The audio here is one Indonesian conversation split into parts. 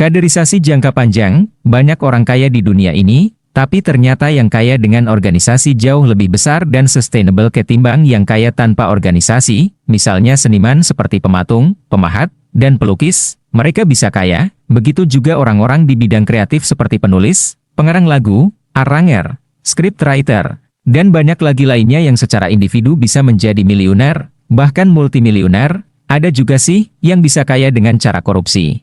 Kaderisasi jangka panjang, banyak orang kaya di dunia ini, tapi ternyata yang kaya dengan organisasi jauh lebih besar dan sustainable ketimbang yang kaya tanpa organisasi, misalnya seniman seperti pematung, pemahat, dan pelukis, mereka bisa kaya, begitu juga orang-orang di bidang kreatif seperti penulis, pengarang lagu, arranger, scriptwriter, dan banyak lagi lainnya yang secara individu bisa menjadi miliuner, bahkan multimiliuner. Ada juga sih yang bisa kaya dengan cara korupsi.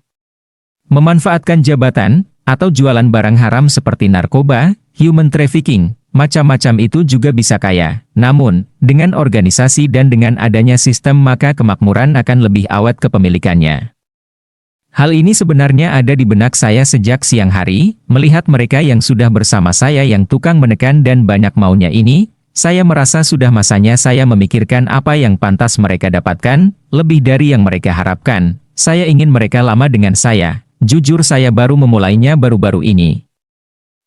Memanfaatkan jabatan, atau jualan barang haram seperti narkoba, human trafficking, macam-macam itu juga bisa kaya. Namun, dengan organisasi dan dengan adanya sistem maka kemakmuran akan lebih awet kepemilikannya. Hal ini sebenarnya ada di benak saya sejak siang hari, melihat mereka yang sudah bersama saya yang tukang menekan dan banyak maunya ini, saya merasa sudah masanya saya memikirkan apa yang pantas mereka dapatkan, lebih dari yang mereka harapkan. Saya ingin mereka lama dengan saya. Jujur saya baru memulainya baru-baru ini.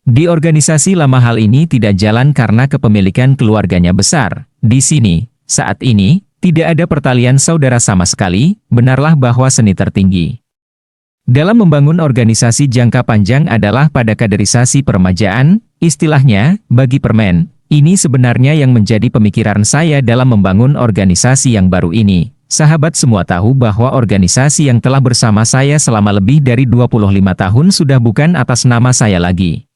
Di organisasi lama hal ini tidak jalan karena kepemilikan keluarganya besar. Di sini, saat ini, tidak ada pertalian saudara sama sekali, benarlah bahwa seni tertinggi dalam membangun organisasi jangka panjang adalah pada kaderisasi peremajaan, istilahnya, bagi permen. Ini sebenarnya yang menjadi pemikiran saya dalam membangun organisasi yang baru ini. Sahabat semua tahu bahwa organisasi yang telah bersama saya selama lebih dari 25 tahun sudah bukan atas nama saya lagi.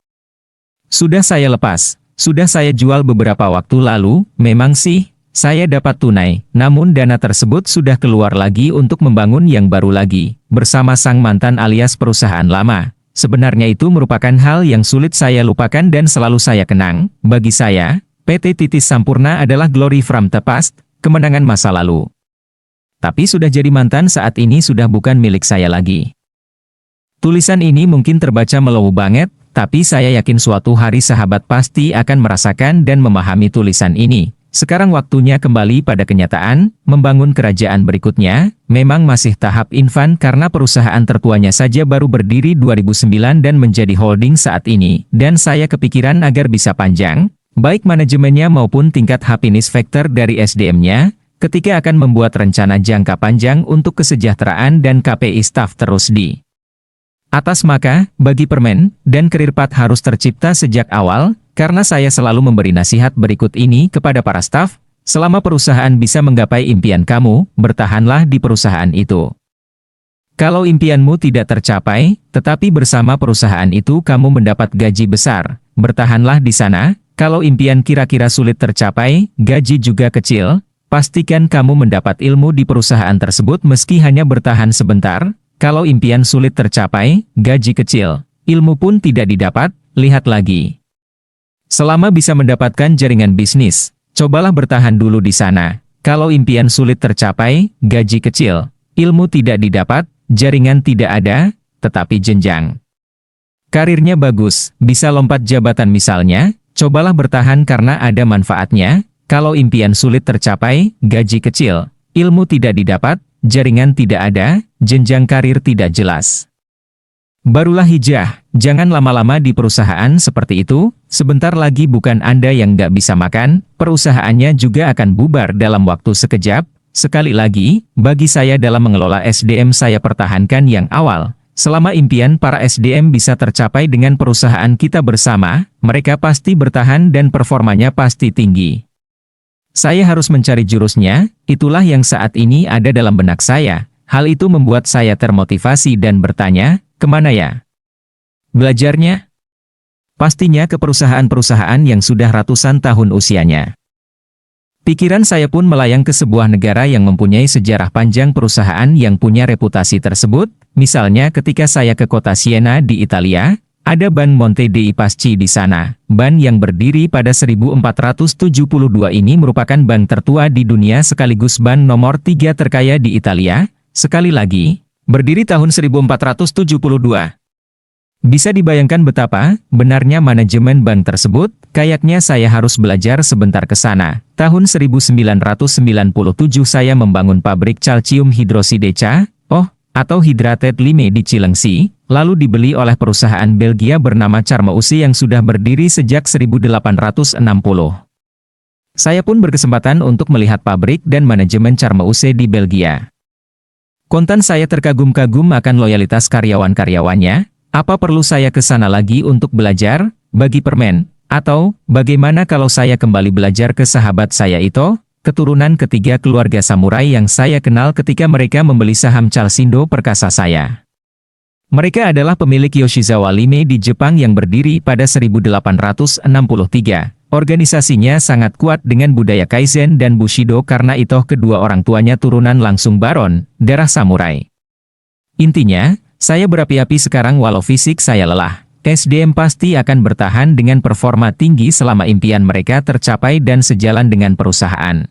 Sudah saya lepas, sudah saya jual beberapa waktu lalu, memang sih, saya dapat tunai, namun dana tersebut sudah keluar lagi untuk membangun yang baru lagi, bersama sang mantan alias perusahaan lama. Sebenarnya itu merupakan hal yang sulit saya lupakan dan selalu saya kenang. Bagi saya, PT Titis Sampurna adalah glory from the past, kemenangan masa lalu. Tapi sudah jadi mantan saat ini sudah bukan milik saya lagi. Tulisan ini mungkin terbaca mellow banget, tapi saya yakin suatu hari sahabat pasti akan merasakan dan memahami tulisan ini. Sekarang waktunya kembali pada kenyataan, membangun kerajaan berikutnya, memang masih tahap infan karena perusahaan tertuanya saja baru berdiri 2009 dan menjadi holding saat ini, dan saya kepikiran agar bisa panjang, baik manajemennya maupun tingkat happiness factor dari SDM-nya, ketika akan membuat rencana jangka panjang untuk kesejahteraan dan KPI staf terus di atas maka, bagi permen, dan karir path harus tercipta sejak awal, karena saya selalu memberi nasihat berikut ini kepada para staf, selama perusahaan bisa menggapai impian kamu, bertahanlah di perusahaan itu. Kalau impianmu tidak tercapai, tetapi bersama perusahaan itu kamu mendapat gaji besar, bertahanlah di sana. Kalau impian kira-kira sulit tercapai, gaji juga kecil, pastikan kamu mendapat ilmu di perusahaan tersebut meski hanya bertahan sebentar. Kalau impian sulit tercapai, gaji kecil, ilmu pun tidak didapat, lihat lagi. Selama bisa mendapatkan jaringan bisnis, cobalah bertahan dulu di sana. Kalau impian sulit tercapai, gaji kecil, ilmu tidak didapat, jaringan tidak ada, tetapi jenjang karirnya bagus, bisa lompat jabatan misalnya, cobalah bertahan karena ada manfaatnya. Kalau impian sulit tercapai, gaji kecil, ilmu tidak didapat, jaringan tidak ada, jenjang karir tidak jelas. Barulah hijrah, jangan lama-lama di perusahaan seperti itu, sebentar lagi bukan Anda yang nggak bisa makan, perusahaannya juga akan bubar dalam waktu sekejap. Sekali lagi, bagi saya dalam mengelola SDM saya pertahankan yang awal. Selama impian para SDM bisa tercapai dengan perusahaan kita bersama, mereka pasti bertahan dan performanya pasti tinggi. Saya harus mencari jurusnya, itulah yang saat ini ada dalam benak saya. Hal itu membuat saya termotivasi dan bertanya, kemana ya belajarnya? Pastinya ke perusahaan-perusahaan yang sudah ratusan tahun usianya. Pikiran saya pun melayang ke sebuah negara yang mempunyai sejarah panjang perusahaan yang punya reputasi tersebut. Misalnya ketika saya ke kota Siena di Italia, ada Ban Monte dei Paschi di sana. Ban yang berdiri pada 1472 ini merupakan ban tertua di dunia sekaligus ban nomor 3 terkaya di Italia. Sekali lagi, berdiri tahun 1472. Bisa dibayangkan betapa benarnya manajemen bank tersebut, kayaknya saya harus belajar sebentar ke sana. Tahun 1997 saya membangun pabrik calcium hidroksideca, atau Hydrated Lime di Cilengsi, lalu dibeli oleh perusahaan Belgia bernama Charmeuse yang sudah berdiri sejak 1860. Saya pun berkesempatan untuk melihat pabrik dan manajemen Charmeuse di Belgia. Kontan saya terkagum-kagum akan loyalitas karyawan-karyawannya. Apa perlu saya ke sana lagi untuk belajar, bagi permen? Atau, bagaimana kalau saya kembali belajar ke sahabat saya itu, keturunan ketiga keluarga samurai yang saya kenal ketika mereka membeli saham Calsindo Perkasa saya. Mereka adalah pemilik Yoshizawa Lime di Jepang yang berdiri pada 1863. Organisasinya sangat kuat dengan budaya Kaizen dan Bushido karena itu kedua orang tuanya turunan langsung baron, darah samurai. Intinya, saya berapi-api sekarang walau fisik saya lelah. SDM pasti akan bertahan dengan performa tinggi selama impian mereka tercapai dan sejalan dengan perusahaan.